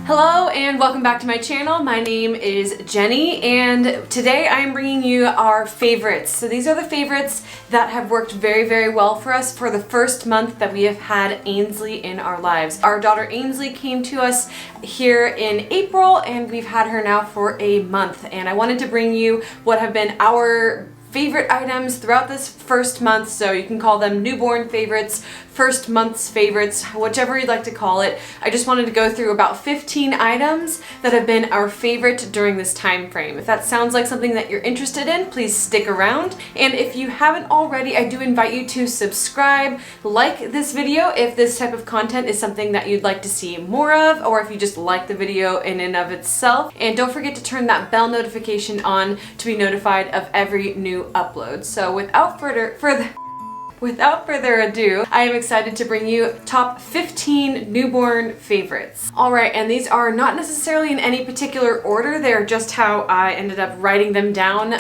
Hello and welcome back to my channel. My name is Jenny and today I am bringing you our favorites. So these are the favorites that have worked very well for us for the first month that we have had Ainsley in our lives. Our daughter Ainsley came to us here in April and we've had her now for a month, and I wanted to bring you what have been our favorite items throughout this first month. So you can call them newborn favorites, first month's favorites, whichever you'd like to call it. I just wanted to go through about 15 items that have been our favorite during this time frame. If that sounds like something that you're interested in, please stick around. And if you haven't already, I do invite you to subscribe, like this video if this type of content is something that you'd like to see more of, or if you just like the video in and of itself. And don't forget to turn that bell notification on to be notified of every new upload. So without further ado, I am excited to bring you top 15 newborn favorites. Alright, and these are not necessarily in any particular order, they're just how I ended up writing them down.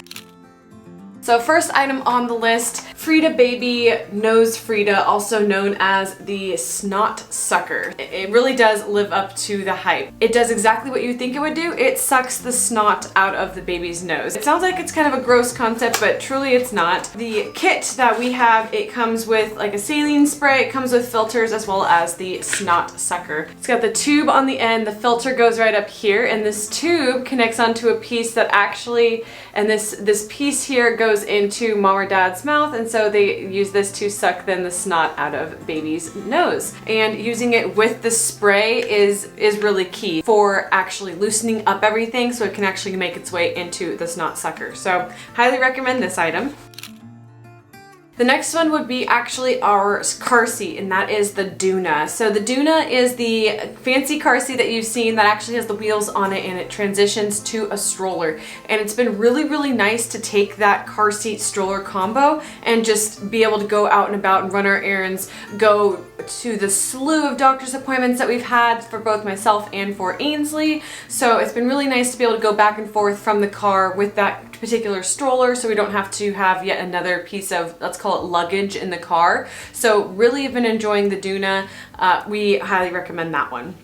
So first item on the list, Frida Baby Nose Frida, also known as the Snot Sucker. It really does live up to the hype. It does exactly what you think it would do. It sucks the snot out of the baby's nose. It sounds like it's kind of a gross concept, but truly it's not. The kit that we have, it comes with like a saline spray, it comes with filters as well as the Snot Sucker. It's got the tube on the end, the filter goes right up here, and this tube connects onto a piece that actually, and this piece here goes into mom or dad's mouth, and so they use this to suck then the snot out of baby's nose. And using it with the spray is really key for actually loosening up everything so it can actually make its way into the snot sucker. So highly recommend this item. The next one would be actually our car seat, and that is the Doona. So the Doona is the fancy car seat that you've seen that actually has the wheels on it, and it transitions to a stroller. And it's been really nice to take that car seat stroller combo and just be able to go out and about and run our errands, go to the slew of doctor's appointments that we've had for both myself and for Ainsley. So it's been really nice to be able to go back and forth from the car with that particular stroller, so we don't have to have yet another piece of, let's call it, luggage in the car. So really have been enjoying the Doona. We highly recommend that one.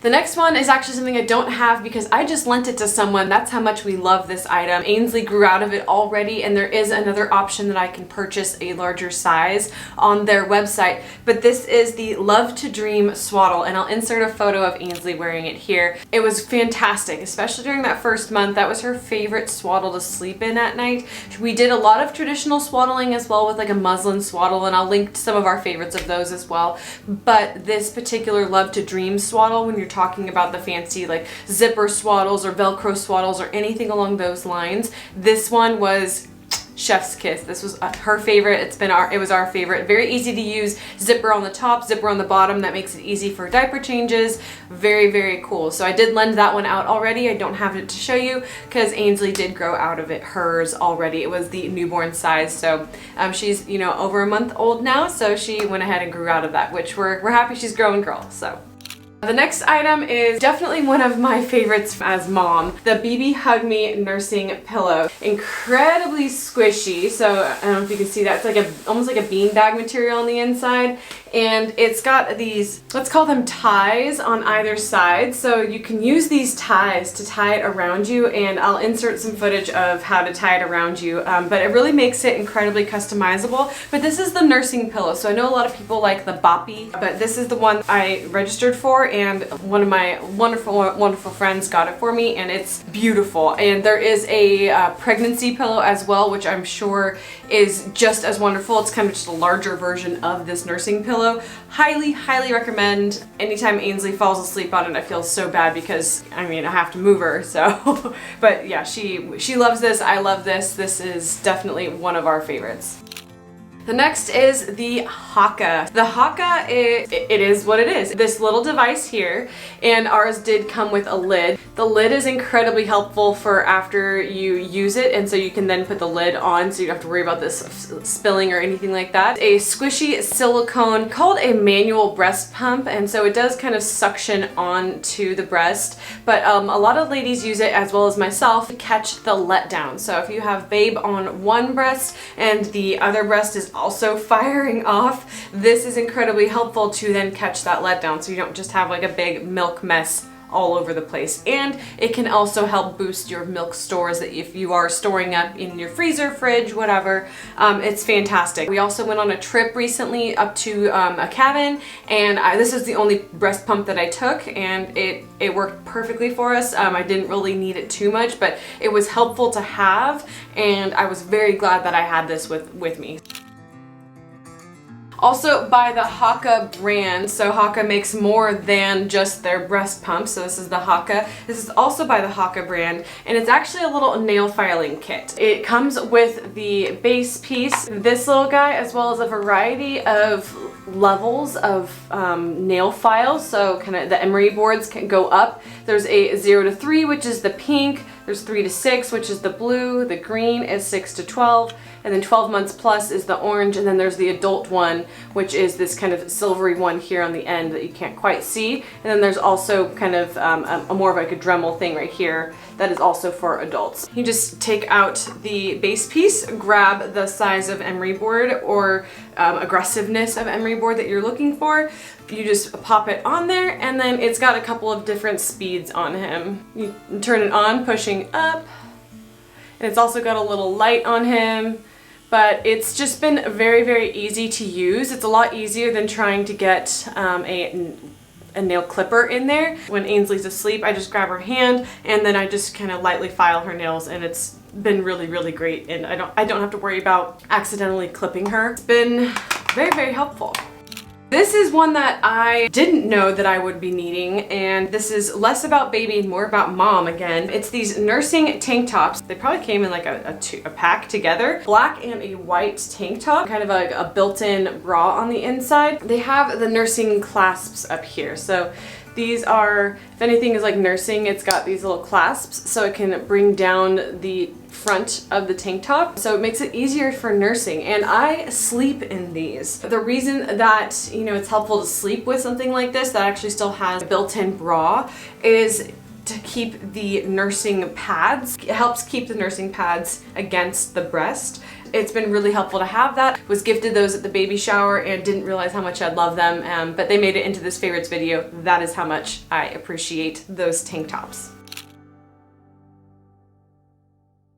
The next one is actually something I don't have because I just lent it to someone. That's how much we love this item. Ainsley grew out of it already, and there is another option that I can purchase a larger size on their website. But this is the Love to Dream swaddle, and I'll insert a photo of Ainsley wearing it here. It was fantastic, especially during that first month. That was her favorite swaddle to sleep in at night. We did a lot of traditional swaddling as well with like a muslin swaddle, and I'll link to some of our favorites of those as well. But this particular Love to Dream swaddle, when you're talking about the fancy like zipper swaddles or Velcro swaddles or anything along those lines, this one was chef's kiss. This was her favorite. It was our favorite. Very easy to use. Zipper on the top, zipper on the bottom. That makes it easy for diaper changes. Very cool. So I did lend that one out already. I don't have it to show you because Ainsley did grow out of it hers already. It was the newborn size. So she's, you know, over a month old now, so she went ahead and grew out of that, which we're happy she's growing girl. So the next item is definitely one of my favorites as mom, the BB Hug Me nursing pillow. Incredibly squishy, so I don't know if you can see that. It's like almost like a beanbag material on the inside, and it's got these, let's call them ties on either side. So you can use these ties to tie it around you, and I'll insert some footage of how to tie it around you, but it really makes it incredibly customizable. But this is the nursing pillow, so I know a lot of people like the Boppy, but this is the one I registered for, and one of my wonderful friends got it for me, and it's beautiful. And there is a pregnancy pillow as well, which I'm sure is just as wonderful. It's kind of just a larger version of this nursing pillow. Highly recommend. Anytime Ainsley falls asleep on it, I feel so bad because I mean I have to move her, so but yeah, she loves this. I love this. This is definitely one of our favorites. The next is the Haka. The Haka, it is what it is. This little device here, and ours did come with a lid. The lid is incredibly helpful for after you use it, and so you can then put the lid on so you don't have to worry about this spilling or anything like that. A squishy silicone called a manual breast pump, and so it does kind of suction onto the breast, but a lot of ladies use it, as well as myself, to catch the letdown. So if you have babe on one breast and the other breast is also firing off, this is incredibly helpful to then catch that letdown so you don't just have like a big milk mess all over the place. And it can also help boost your milk stores, that if you are storing up in your freezer, fridge, whatever, it's fantastic. We also went on a trip recently up to a cabin, and this is the only breast pump that I took, and it worked perfectly for us. I didn't really need it too much, but it was helpful to have, and I was very glad that I had this with me. Also by the Haka brand. So Haka makes more than just their breast pump. So this is the Haka. This is also by the Haka brand, and it's actually a little nail filing kit. It comes with the base piece, this little guy, as well as a variety of levels of nail files. So kind of the emery boards can go up. There's a 0 to 3, which is the pink. There's 3 to 6, which is the blue. The green is 6 to 12. And then 12 months plus is the orange, and then there's the adult one, which is this kind of silvery one here on the end that you can't quite see. And then there's also kind of a more of like a Dremel thing right here that is also for adults. You just take out the base piece, grab the size of emery board or aggressiveness of emery board that you're looking for. You just pop it on there, and then it's got a couple of different speeds on him. You turn it on, pushing up, and it's also got a little light on him. But it's just been very, very easy to use. It's a lot easier than trying to get a nail clipper in there. When Ainsley's asleep, I just grab her hand and then I just kind of lightly file her nails, and it's been really, really great. And I don't have to worry about accidentally clipping her. It's been very, very helpful. This is one that I didn't know that I would be needing, and this is less about baby and more about mom again. It's these nursing tank tops. They probably came in like a pack together. Black and a white tank top, kind of a built-in bra on the inside. They have the nursing clasps up here. So these are, if anything is like nursing, it's got these little clasps so it can bring down the front of the tank top. So it makes it easier for nursing, and I sleep in these. The reason that, you know, it's helpful to sleep with something like this that actually still has a built-in bra is to keep the nursing pads. It helps keep the nursing pads against the breast. It's been really helpful to have that. Was gifted those at the baby shower and didn't realize how much I'd love them, but they made it into this favorites video. That is how much I appreciate those tank tops.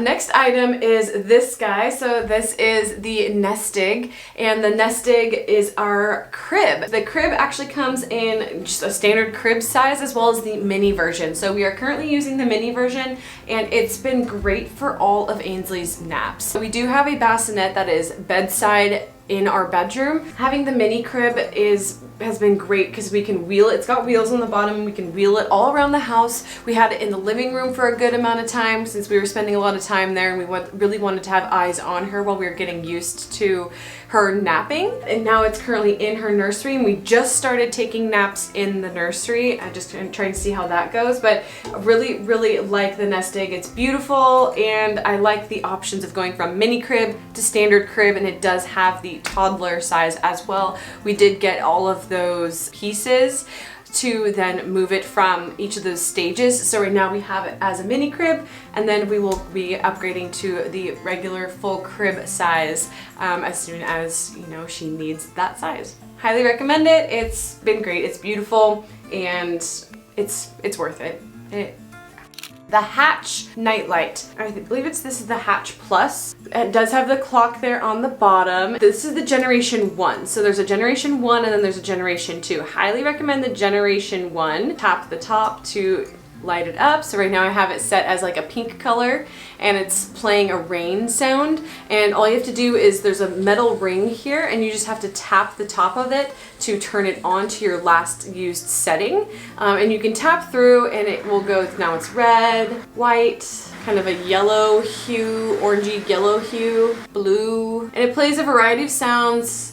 Next item is this guy. So this is the Nestig, and the Nestig is our crib. The crib actually comes in just a standard crib size as well as the mini version. So we are currently using the mini version, and it's been great for all of Ainsley's naps. We do have a bassinet that is bedside in our bedroom. Having the mini crib has been great because we can wheel it. It's got wheels on the bottom, and we can wheel it all around the house. We had it in the living room for a good amount of time since we were spending a lot of time there, and we really wanted to have eyes on her while we were getting used to her napping. And now it's currently in her nursery, and we just started taking naps in the nursery. I'm just trying to see how that goes, but I really, really like the Nestig. It's beautiful, and I like the options of going from mini crib to standard crib, and it does have the toddler size as well. We did get all of those pieces to then move it from each of those stages. So right now we have it as a mini crib, and then we will be upgrading to the regular full crib size as soon as, you know, she needs that size. Highly recommend it. It's been great. It's beautiful, and it's worth it. The Hatch Nightlight. I believe this is the Hatch Plus. It does have the clock there on the bottom. This is the Generation 1. So there's a Generation 1 and then there's a Generation 2. Highly recommend the Generation 1. Tap the top to light it up. So right now I have it set as like a pink color, and it's playing a rain sound, and all you have to do is there's a metal ring here, and you just have to tap the top of it to turn it on to your last used setting, and you can tap through and it will go. Now it's red, white, kind of a yellow hue, orangey yellow hue, blue, and it plays a variety of sounds.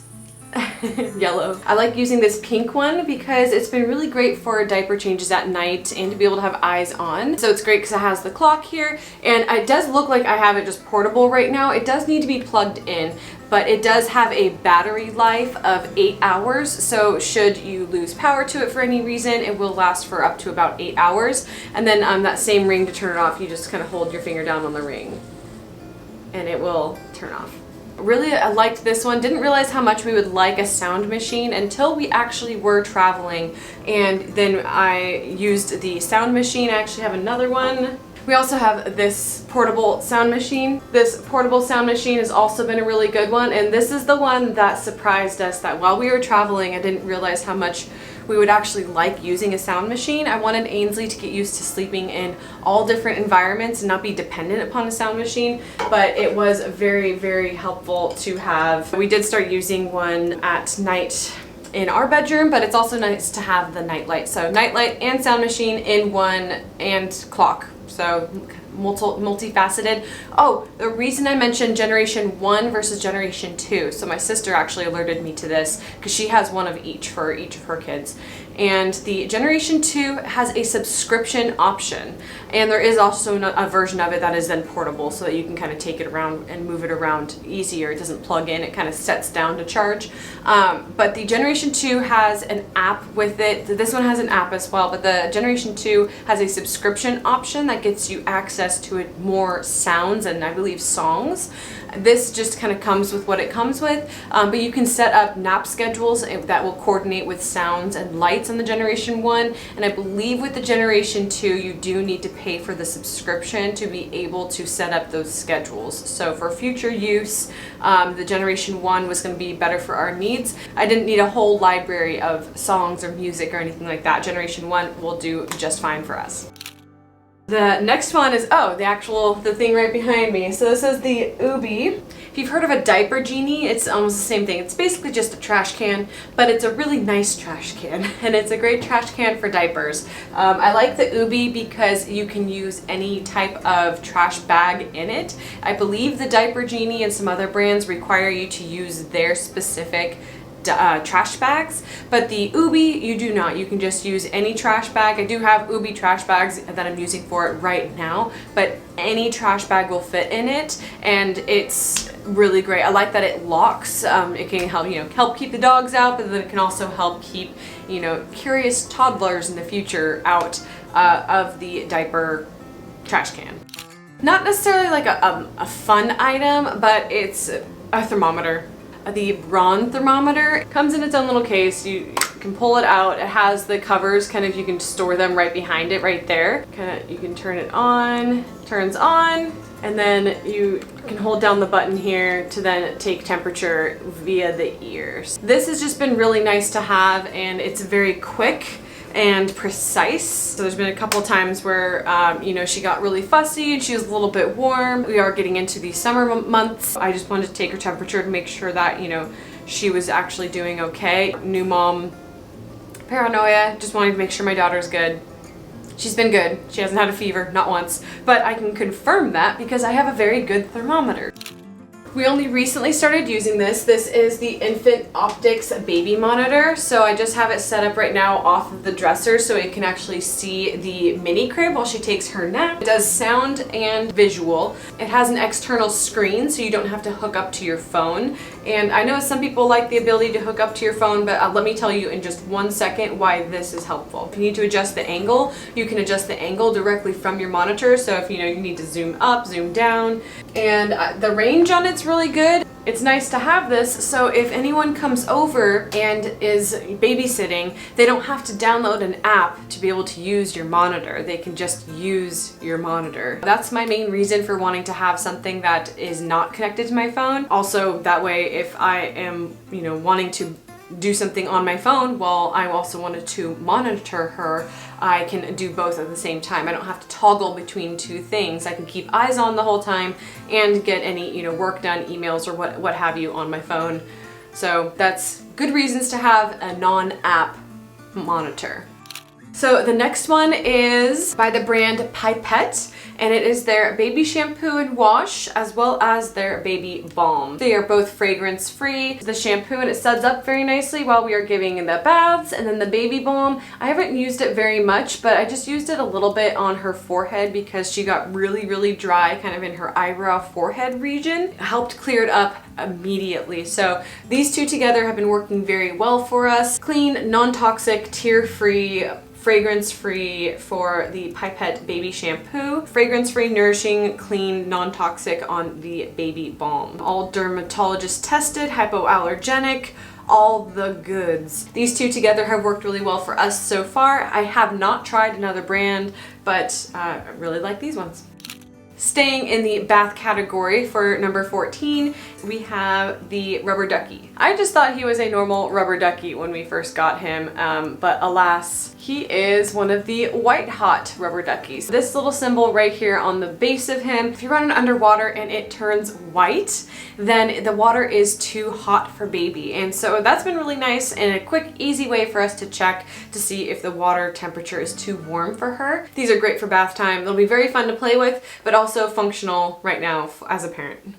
Yellow. I like using this pink one because it's been really great for diaper changes at night and to be able to have eyes on. So it's great because it has the clock here, and it does look like I have it just portable right now. It does need to be plugged in, but it does have a battery life of 8 hours. So should you lose power to it for any reason, it will last for up to about 8 hours. And then on that same ring, to turn it off, you just kind of hold your finger down on the ring and it will turn off. Really, I liked this one. Didn't realize how much we would like a sound machine until we actually were traveling, and then I used the sound machine. I actually have another one. We also have this portable sound machine. This portable sound machine has also been a really good one, and this is the one that surprised us, that while we were traveling, I didn't realize how much we would actually like using a sound machine. I wanted Ainsley to get used to sleeping in all different environments and not be dependent upon a sound machine, but it was very, very helpful to have. We did start using one at night in our bedroom, but it's also nice to have the nightlight. So nightlight and sound machine in one, and clock. So multifaceted. Oh, the reason I mentioned generation 1 versus generation 2. So my sister actually alerted me to this because she has one of each for each of her kids. And the generation 2 has a subscription option. And there is also a version of it that is then portable, so that you can kind of take it around and move it around easier. It doesn't plug in, it kind of sets down to charge. But the generation 2 has an app with it. This one has an app as well, but the generation 2 has a subscription option that gets you access to more sounds and I believe songs. This just kind of comes with what it comes with, but you can set up nap schedules that will coordinate with sounds and lights on the generation 1, and I believe with the generation 2 you do need to pay for the subscription to be able to set up those schedules. So for future use, the generation 1 was going to be better for our needs. I didn't need a whole library of songs or music or anything like that. Generation 1 will do just fine for us. The next one is, the thing right behind me. So this is the Ubi. If you've heard of a diaper genie, it's almost the same thing. It's basically just a trash can, but it's a really nice trash can, and it's a great trash can for diapers. I like the Ubi because you can use any type of trash bag in it. I believe the diaper genie and some other brands require you to use their specific trash bags, but the Ubi you do not. You can just use any trash bag. I do have Ubi trash bags that I'm using for it right now, but any trash bag will fit in it, and it's really great. I like that it locks. It can help keep the dogs out, but then it can also help keep curious toddlers in the future out of the diaper trash can. Not necessarily like a fun item, but it's a thermometer. The Braun thermometer comes in its own little case. You can pull it out. It has the covers, you can store them right behind it right there. You can turn it on, turns on, and then you can hold down the button here to then take temperature via the ears. This has just been really nice to have, and it's very quick and precise. So there's been a couple times where she got really fussy and she was a little bit warm. We are getting into the summer months. I just wanted to take her temperature to make sure that she was actually doing okay. New mom paranoia, just wanting to make sure my daughter's good. She's been good. She hasn't had a fever, not once, but I can confirm that because I have a very good thermometer. We only recently started using this. This is the Infant Optics baby monitor. So I just have it set up right now off of the dresser so it can actually see the mini crib while she takes her nap. It does sound and visual. It has an external screen so you don't have to hook up to your phone. And I know some people like the ability to hook up to your phone, but let me tell you in just 1 second why this is helpful. If you need to adjust the angle, you can adjust the angle directly from your monitor. So if you need to zoom up, zoom down, and the range on it's really good. It's nice to have this, so if anyone comes over and is babysitting, they don't have to download an app to be able to use your monitor. They can just use your monitor. That's my main reason for wanting to have something that is not connected to my phone. Also, that way if I am, wanting to do something on my phone while I also wanted to monitor her, I can do both at the same time. I don't have to toggle between two things. I can keep eyes on the whole time and get any work done, emails or what have you on my phone. So that's good reasons to have a non-app monitor. So the next one is by the brand Pipette, and it is their baby shampoo and wash as well as their baby balm. They are both fragrance free. The shampoo, and it suds up very nicely while we are giving the baths, and then the baby balm, I haven't used it very much, but I just used it a little bit on her forehead because she got really dry kind of in her eyebrow forehead region. It helped clear it up immediately. So these two together have been working very well for us. Clean, non-toxic, tear-free fragrance-free for the Pipette Baby Shampoo, fragrance-free, nourishing, clean, non-toxic on the Baby Balm. All dermatologist tested, hypoallergenic, all the goods. These two together have worked really well for us so far. I have not tried another brand, but I really like these ones. Staying in the bath category for number 14, we have the rubber ducky. I just thought he was a normal rubber ducky when we first got him, but alas, he is one of the white hot rubber duckies. This little symbol right here on the base of him, if you run it underwater and it turns white, then the water is too hot for baby. And so that's been really nice and a quick, easy way for us to check to see if the water temperature is too warm for her. These are great for bath time. They'll be very fun to play with, but also functional right now as a parent.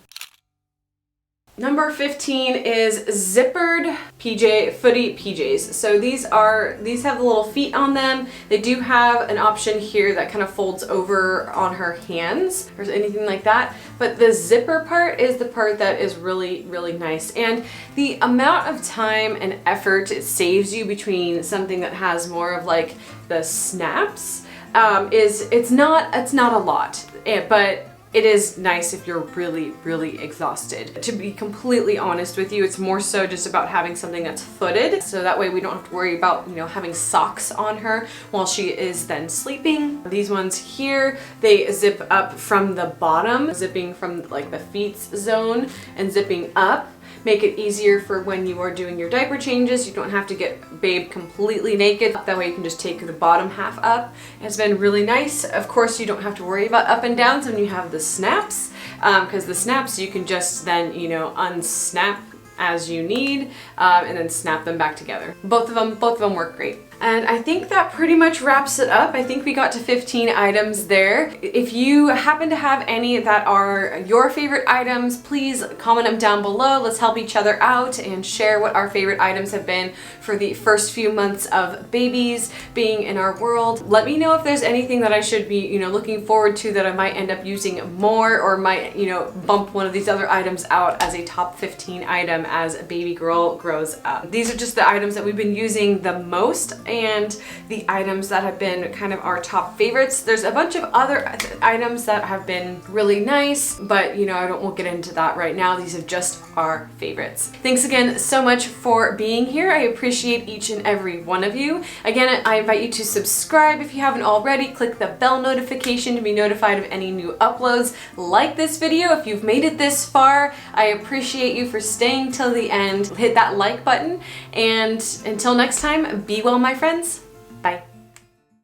Number 15 is zippered footy PJs. So these have the little feet on them. They do have an option here that kind of folds over on her hands or anything like that. But the zipper part is the part that is really, really nice. And the amount of time and effort it saves you between something that has more of like the snaps it's not a lot, but it is nice if you're really, really exhausted. To be completely honest with you, it's more so just about having something that's footed, so that way we don't have to worry about, you know, having socks on her while she is then sleeping. These ones here, they zip up from the bottom, zipping from like the feet zone and zipping up. Make it easier for when you are doing your diaper changes. You don't have to get babe completely naked. That way you can just take the bottom half up. It's been really nice. Of course, you don't have to worry about up and downs when you have the snaps, because the snaps you can just then, you know, unsnap as you need and then snap them back together. Both of them work great. And I think that pretty much wraps it up. I think we got to 15 items there. If you happen to have any that are your favorite items, please comment them down below. Let's help each other out and share what our favorite items have been for the first few months of babies being in our world. Let me know if there's anything that I should be, you know, looking forward to that I might end up using more, or might, you know, bump one of these other items out as a top 15 item as a baby girl grows up. These are just the items that we've been using the most and the items that have been kind of our top favorites. There's a bunch of other items that have been really nice, but you know, won't get into that right now. These are just our favorites. Thanks again so much for being here. I appreciate each and every one of you. Again, I invite you to subscribe if you haven't already. Click the bell notification to be notified of any new uploads. Like this video if you've made it this far. I appreciate you for staying till the end. Hit that like button, and until next time, be well, my friends. Bye.